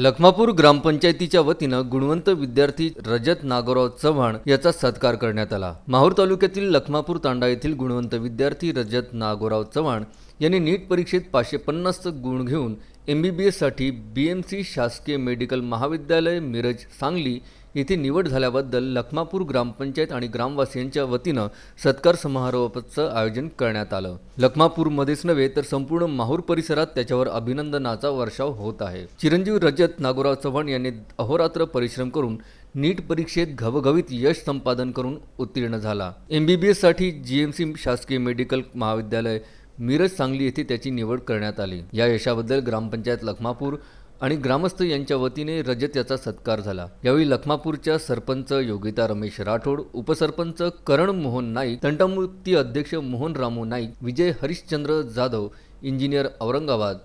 लखमापूर ग्रामपंचायतीच्या वतीनं गुणवंत विद्यार्थी रजत नागोराव चव्हाण याचा सत्कार करण्यात आला। माहूर तालुक्यातील लखमापूर तांडा येथील गुणवंत विद्यार्थी रजत नागोराव चव्हाण यांनी नीट परीक्षेत 550 गुण घेऊन MBBS साठी BMC शासकीय मेडिकल महाविद्यालय मिरज सांगली येथे निवड झाल्याबद्दल लखमापूर ग्रामपंचायत आणि ग्रामवासियांच्या वतीनं सत्कार समारोहाचं आयोजन करण्यात आलं। लखमापूरमध्येच नव्हे तर संपूर्ण माहूर परिसरात त्याच्यावर अभिनंदनाचा वर्षाव होत आहे। चिरंजीव रजत नागोराव चव्हाण यांनी अहोरात्र परिश्रम करून नीट परीक्षेत घवघवीत यश संपादन करून उत्तीर्ण झाला। MBBS साठी GMC शासकीय मेडिकल महाविद्यालय मिरज सांगली येथे त्याची निवड करण्यात आली। या यशाबद्दल ग्रामपंचायत लखमापूर आणि ग्रामस्थ यांच्या वतीने रजत याचा सत्कार झाला। यावेळी लखमापूरच्या सरपंच योगिता रमेश राठोड, उपसरपंच करण मोहन नाईक, तंटामुक्ती अध्यक्ष मोहन रामू नाईक, विजय हरिश्चंद्र जाधव, इंजिनियर औरंगाबाद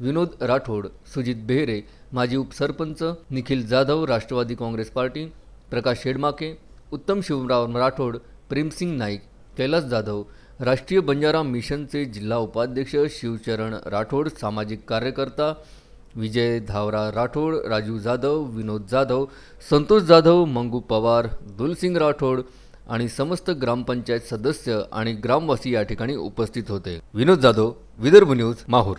विनोद राठोड, सुजित बेहरे, माजी उपसरपंच निखिल जाधव, राष्ट्रवादी काँग्रेस पार्टी प्रकाश शेडमाके, उत्तम शिवराव राठोड, प्रेमसिंग नाईक, कैलास जाधव, राष्ट्रीय बंजारा मिशनचे जिल्हा उपाध्यक्ष शिवचरण राठोड, सामाजिक कार्यकर्ता विजय धावरा राठोड, राजू जाधव, विनोद जाधव, संतोष जाधव, मंगू पवार, दुलसिंग राठोड आणि समस्त ग्रामपंचायत सदस्य आणि ग्रामवासी या ठिकाणी उपस्थित होते। विनोद जाधव, विदर्भ न्यूज, माहूर।